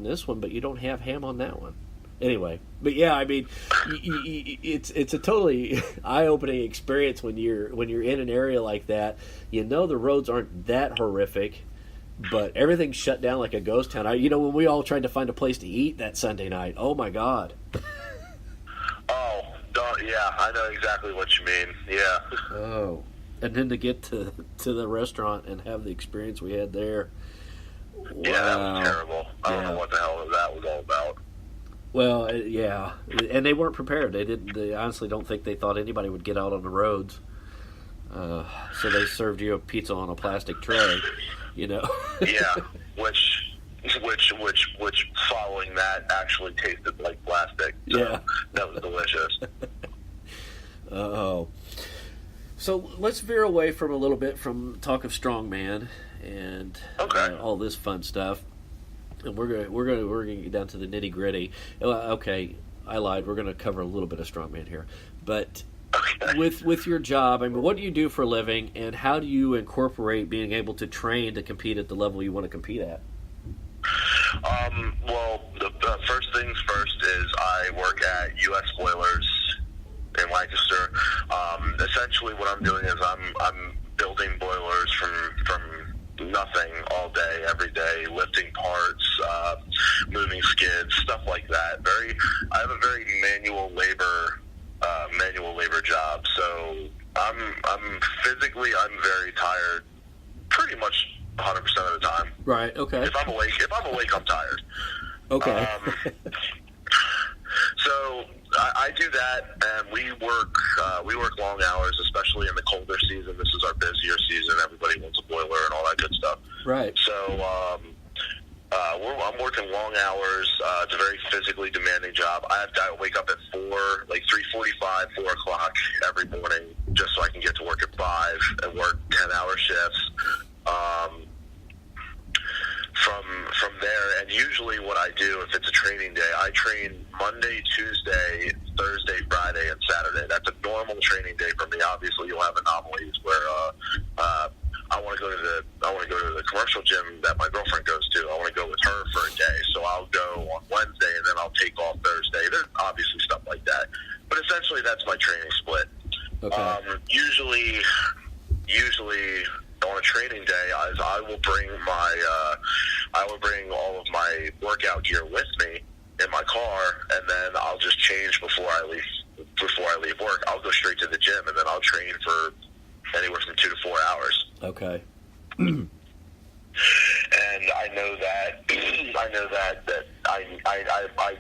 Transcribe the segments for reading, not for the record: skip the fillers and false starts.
on this one, but you don't have ham on that one. Anyway, but yeah, I mean, it's a totally eye-opening experience when you're in an area like that. You know the roads aren't that horrific, but everything's shut down like a ghost town. When we all tried to find a place to eat that Sunday night, oh my God. Oh, yeah, I know exactly what you mean. Yeah. Oh, and then to get to the restaurant and have the experience we had there. Yeah, that was terrible. I don't know what the hell that was all about. Well, yeah, and they weren't prepared. They honestly don't think they thought anybody would get out on the roads. So they served you a pizza on a plastic tray, Yeah, which following that actually tasted like plastic. So yeah, that was delicious. Oh, so let's veer away from a little bit from talk of strongman and all this fun stuff. And we're gonna get down to the nitty gritty. Okay, I lied. We're gonna cover a little bit of strongman here, but with your job, I mean, what do you do for a living, and how do you incorporate being able to train to compete at the level you want to compete at? Well, the first things first is I work at U.S. Boilers in Lancaster. Essentially, what I'm doing is I'm building boilers from nothing all day, every day, lifting parts, moving skids, stuff like that. I have a very manual labor job. So I'm very tired, pretty much 100% of the time. Right. Okay. If I'm awake, I'm tired. Okay. So I do that, and we work long hours, especially in the colder season. This is our busier season. Everybody wants a boiler and all that good stuff. Right. So I'm working long hours. It's a very physically demanding job. I wake up at 3:45, 4 o'clock every morning, just so I can get to work at 5 and work 10-hour shifts. From there, and usually what I do, if it's a training day, I train Monday, Tuesday, Thursday, Friday, and Saturday. That's a normal training day for me. Obviously, you'll have anomalies where I want to go to the commercial gym that my girlfriend goes to. I want to go with her for a day, so I'll go on Wednesday and then I'll take off Thursday. There's obviously stuff like that, but essentially that's my training split. Okay. Usually on a training day, I will bring all of my workout gear with me in my car, and then I'll just change before I leave work. I'll go straight to the gym, and then I'll train for anywhere from 2 to 4 hours. Okay. And I know that I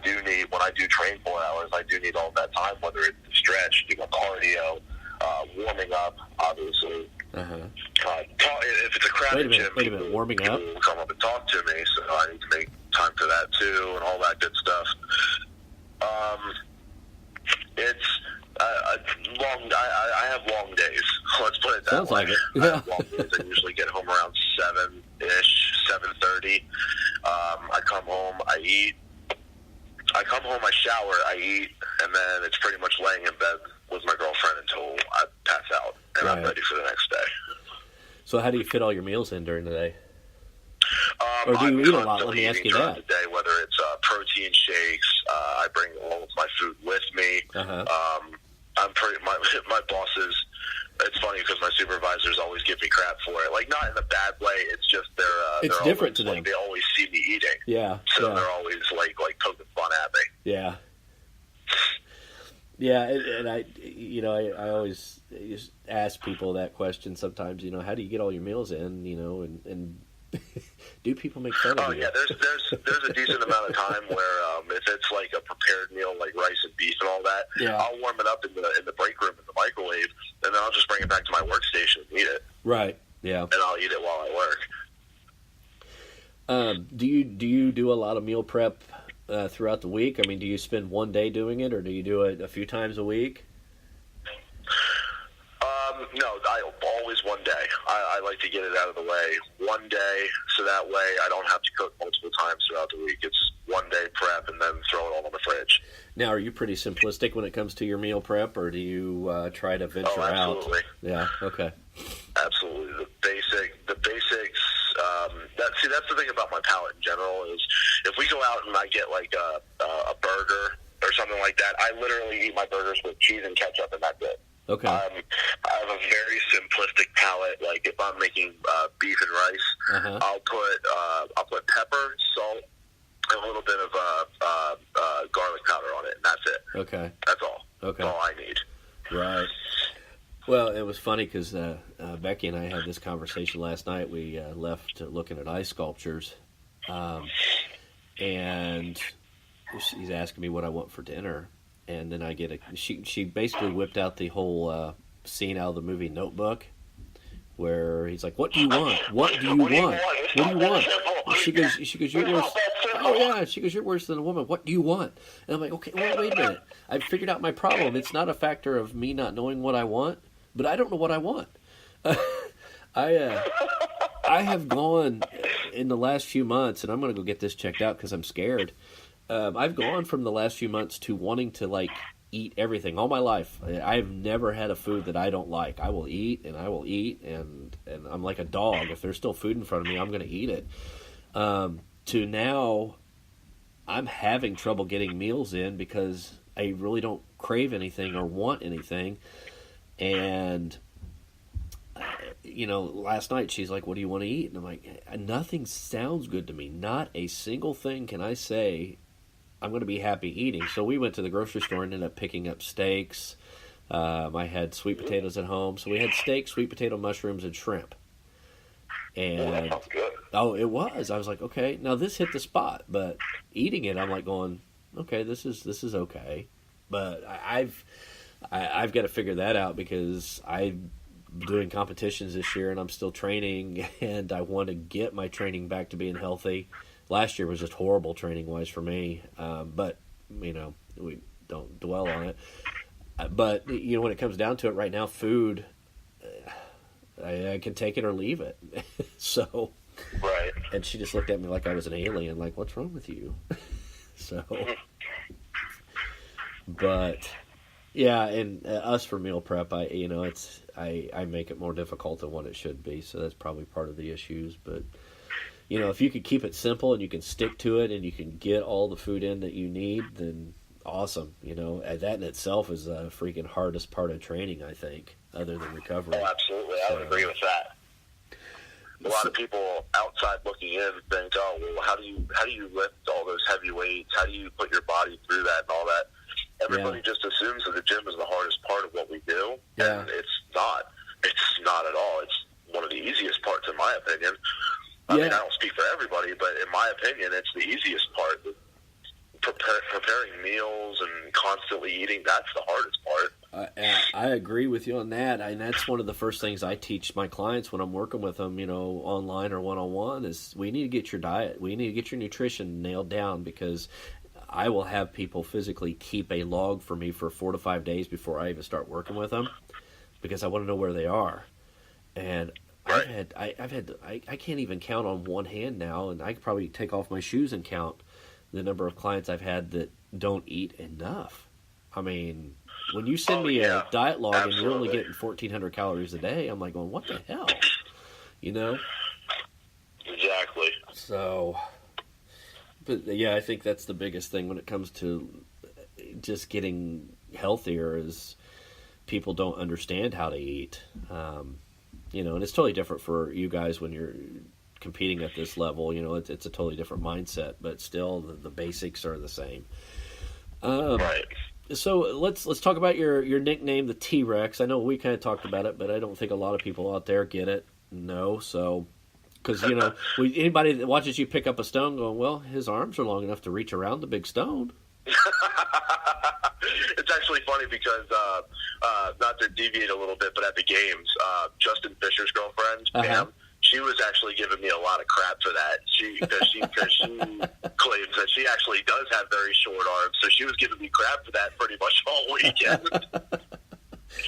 do need, when I do train 4 hours, I do need all that time, whether it's to stretch, do my cardio, warming up, obviously. Uh-huh. If it's a crowded gym, wait a minute, warming up? People will come up and talk to me, so I need to make time for that too, and all that good stuff. It's long. I have long days. Let's put it that Sounds way. like it. I have long days. I usually get home around 7-ish, 7:30. I come home, I eat. I come home, I shower, I eat, and then it's pretty much laying in bed with my girlfriend until I pass out, and I'm ready for the next day. So how do you fit all your meals in during the day? Or do you eat a lot? Let me ask you that. The day, whether it's protein shakes, I bring all of my food with me. Uh-huh. My bosses, it's funny because my supervisors always give me crap for it. Like, not in a bad way. It's just it's they're different always, to them. They always see me eating. Yeah. So they're always like poking fun at me. Yeah. Yeah, and I always just ask people that question sometimes. How do you get all your meals in? And do people make fun of you? Oh yeah, there's a decent amount of time where if it's like a prepared meal like rice and beef and all that, I'll warm it up in the break room in the microwave, and then I'll just bring it back to my workstation and eat it. Right. Yeah. And I'll eat it while I work. Do you do a lot of meal prep throughout the week? I mean, do you spend one day doing it, or do you do it a few times a week? No, always one day. I like to get it out of the way one day, so that way I don't have to cook multiple times throughout the week. It's one day prep and then throw it all in the fridge. Now, are you pretty simplistic when it comes to your meal prep, or do you try to venture absolutely. out? Yeah, okay. Absolutely. The basics. That's the thing about my palate in general is if we go out and I get like a burger or something like that, I literally eat my burgers with cheese and ketchup, and that's it. Okay. I have a very simplistic palate. Like if I'm making beef and rice, I'll put pepper, salt, and a little bit of garlic powder on it, and that's it. Okay. That's all. Okay. That's all I need. Right. Well, it was funny because Becky and I had this conversation last night. We left looking at ice sculptures, and she's asking me what I want for dinner, and then I get she basically whipped out the whole scene out of the movie Notebook, where he's like, "What do you want? What do you want? What do you want?" She goes, "You're worse." Oh yeah, she goes, "You're worse than a woman. What do you want?" And I'm like, "Okay, well, wait a minute. I figured out my problem. It's not a factor of me not knowing what I want, but I don't know what I want." I have gone in the last few months, and I'm going to go get this checked out because I'm scared. I've gone from the last few months to wanting to like eat everything all my life. I've never had a food that I don't like. I will eat, and and I'm like a dog. If there's still food in front of me, I'm going to eat it. To now, I'm having trouble getting meals in because I really don't crave anything or want anything. And, last night she's like, "What do you want to eat?" And I'm like, nothing sounds good to me. Not a single thing can I say I'm going to be happy eating. So we went to the grocery store and ended up picking up steaks. I had sweet potatoes at home. So we had steak, sweet potato, mushrooms, and shrimp. And that sounds good. Oh, it was. I was like, okay, now this hit the spot. But eating it, I'm like going, okay, this is okay. But I've got to figure that out because I'm doing competitions this year and I'm still training, and I want to get my training back to being healthy. Last year was just horrible training-wise for me, but, we don't dwell on it. But, when it comes down to it right now, food, I can take it or leave it. So, right. And she just looked at me like I was an alien, like, what's wrong with you? So, but, yeah, and us for meal prep, I make it more difficult than what it should be, so that's probably part of the issues, but... if you could keep it simple and you can stick to it and you can get all the food in that you need, then awesome. That in itself is the freaking hardest part of training, I think, other than recovery. Oh, absolutely. I would agree with that. A lot of people outside looking in think, "Oh, well, how do you lift all those heavy weights? How do you put your body through that and all that?" Everybody just assumes that the gym is the hardest part of what we do, and it's not. It's not at all. It's one of the easiest parts, in my opinion. I mean, I don't speak for everybody, but in my opinion, it's the easiest part. Preparing meals and constantly eating, that's the hardest part. I agree with you on that. And that's one of the first things I teach my clients when I'm working with them, online or one-on-one, is we need to get your diet. We need to get your nutrition nailed down, because I will have people physically keep a log for me for 4 to 5 days before I even start working with them, because I want to know where they are. And right. I can't even count on one hand now, and I could probably take off my shoes and count the number of clients I've had that don't eat enough. I mean, when you send me a diet log and you're only getting 1,400 calories a day, I'm like going, what the hell? Exactly. So, but yeah, I think that's the biggest thing when it comes to just getting healthier is people don't understand how to eat. And it's totally different for you guys when you're competing at this level. It's a totally different mindset, but still the basics are the same. Right. So let's talk about your nickname, the T-Rex. I know we kind of talked about it, but I don't think a lot of people out there get it. No, so because anybody that watches you pick up a stone, going, well, his arms are long enough to reach around the big stone. It's actually funny because not to deviate a little bit, but at the games, Justin Fisher's girlfriend, Pam, she was actually giving me a lot of crap for that. Because she claims that she actually does have very short arms, so she was giving me crap for that pretty much all weekend.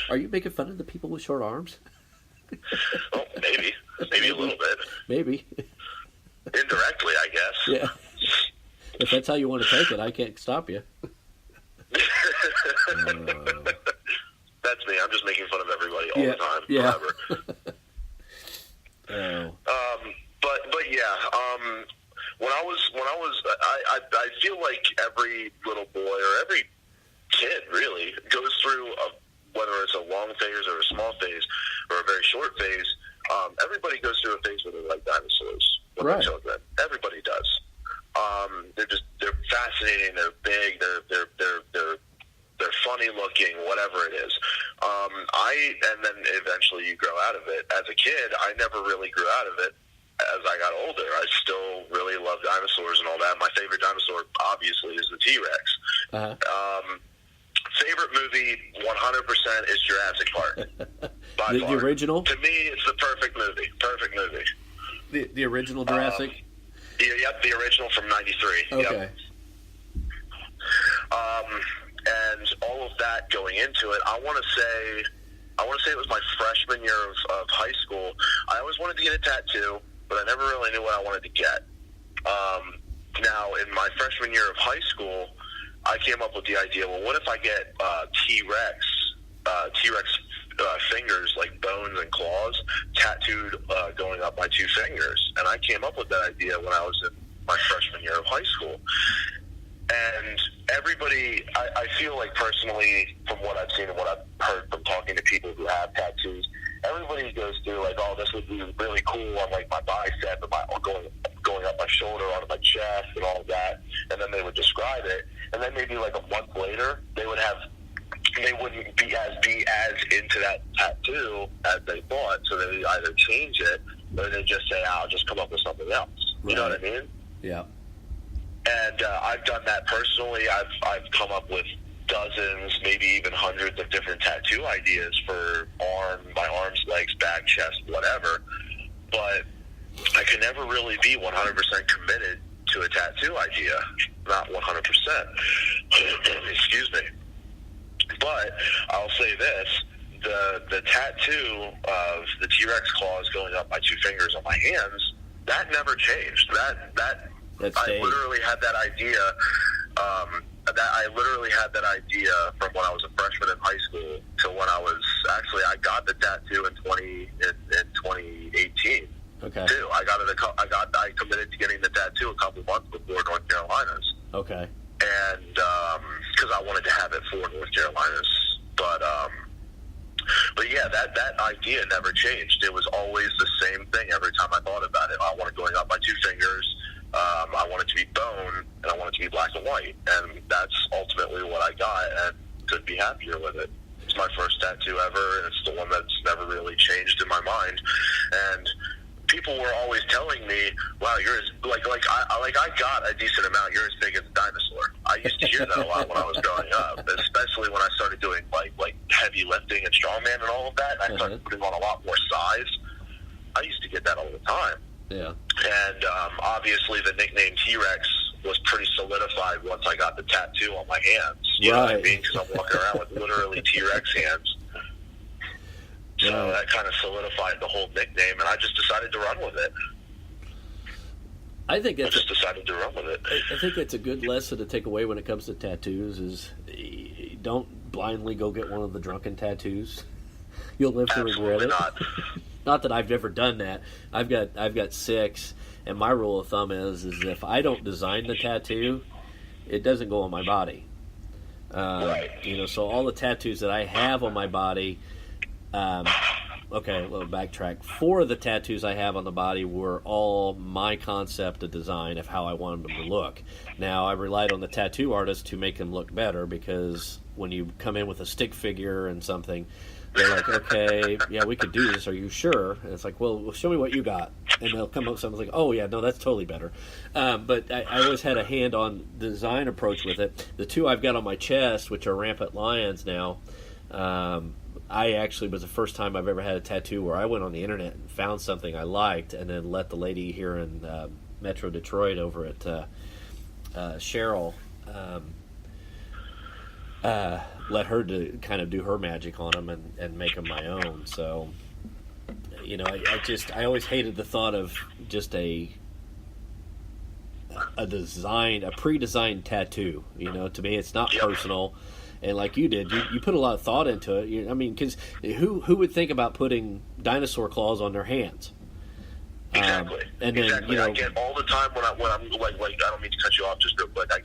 Are you making fun of the people with short arms? Well, maybe a little bit. Maybe indirectly, I guess. Yeah. If that's how you want to take it, I can't stop you. That's me. I'm just making fun of everybody all the time. Yeah. Forever. But yeah. I feel like every little boy or every kid really goes through whether it's a long phase or a small phase or a very short phase. Everybody goes through a phase where they like dinosaurs when they're children. Everybody does. They're fascinating. They're big. They're funny looking. Whatever it is. And then eventually you grow out of it. As a kid, I never really grew out of it. As I got older, I still really love dinosaurs and all that. My favorite dinosaur, obviously, is the T-Rex. Uh-huh. Favorite movie, 100% is Jurassic Park. The original? To me, it's the perfect movie. Perfect movie. The original Jurassic? Yep, the original from '93. Okay. Yep. And all of that going into it, I want to say it was my freshman year of high school. I always wanted to get a tattoo, but I never really knew what I wanted to get. Now, in my freshman year of high school, I came up with the idea, well, what if I get T-Rex fingers, like bones and claws, tattooed going up my two fingers? And I came up with that idea when I was in my freshman year of high school. And everybody, I feel like personally, from what I've seen and what I've heard from talking to people who have tattoos, everybody goes through like, oh, this would be really cool on like my bicep or going up my shoulder, onto my chest, and all of that. And then they would describe it. And then maybe like a month later, they wouldn't be as into that tattoo as they thought. So they would either change it or they just say, I'll just come up with something else. You know what I mean? Yeah. And I've done that personally. I've come up with dozens, maybe even hundreds of different tattoo ideas for my arms, legs, back, chest, whatever. But I can never really be 100% committed to a tattoo idea. Not 100%. Excuse me. But I'll say this. The tattoo of the T-Rex claws going up my two fingers on my hands, that never changed. I literally had that idea. I literally had that idea from when I was a freshman in high school to when I got the tattoo in 2018. Okay. Too. I committed to getting the tattoo a couple months before North Carolina's. Okay. And because I wanted to have it for North Carolina's, but yeah, that idea never changed. It was always the same thing every time I thought about it. I want it going up my two fingers. I want it to be bone, and I want it to be black and white. And that's ultimately what I got, and couldn't be happier with it. It's my first tattoo ever, and it's the one that's never really changed in my mind. And people were always telling me, "Wow, you're as I got a decent amount. You're as big as a dinosaur." I used to hear that a lot when I was growing up, especially when I started doing like heavy lifting and strongman and all of that. And I started putting on a lot more size. I used to get that all the time. Yeah. And obviously, the nickname T-Rex was pretty solidified once I got the tattoo on my hands. You know what I mean? Because I'm walking around with literally T-Rex hands. So that kind of solidified the whole nickname, and I just decided to run with it. I think decided to run with it. I think it's a good lesson to take away when it comes to tattoos is don't blindly go get one of the drunken tattoos. You'll live to regret it. Not that I've never done that. I've got 6, and my rule of thumb is if I don't design the tattoo, it doesn't go on my body. Right. So all the tattoos that I have on my body. Okay, we'll backtrack. 4 of the tattoos I have on the body were all my concept of design of how I wanted them to look. Now, I relied on the tattoo artist to make them look better because when you come in with a stick figure and something, they're like, okay, yeah, we could do this. Are you sure? And it's like, well, show me what you got. And they'll come up with something like, oh, yeah, no, that's totally better. But I always had a hand-on design approach with it. The 2 I've got on my chest, which are rampant lions now, I actually was the first time I've ever had a tattoo where I went on the internet and found something I liked and then let the lady here in Metro Detroit over at Cheryl let her kind of do her magic on them and make them my own. So, I always hated the thought of just a pre-designed tattoo. To me, it's not personal. And like you did, you put a lot of thought into it. Because who would think about putting dinosaur claws on their hands? Exactly. And then, exactly. I get all the time when I'm like I don't mean to cut you off just real quick. I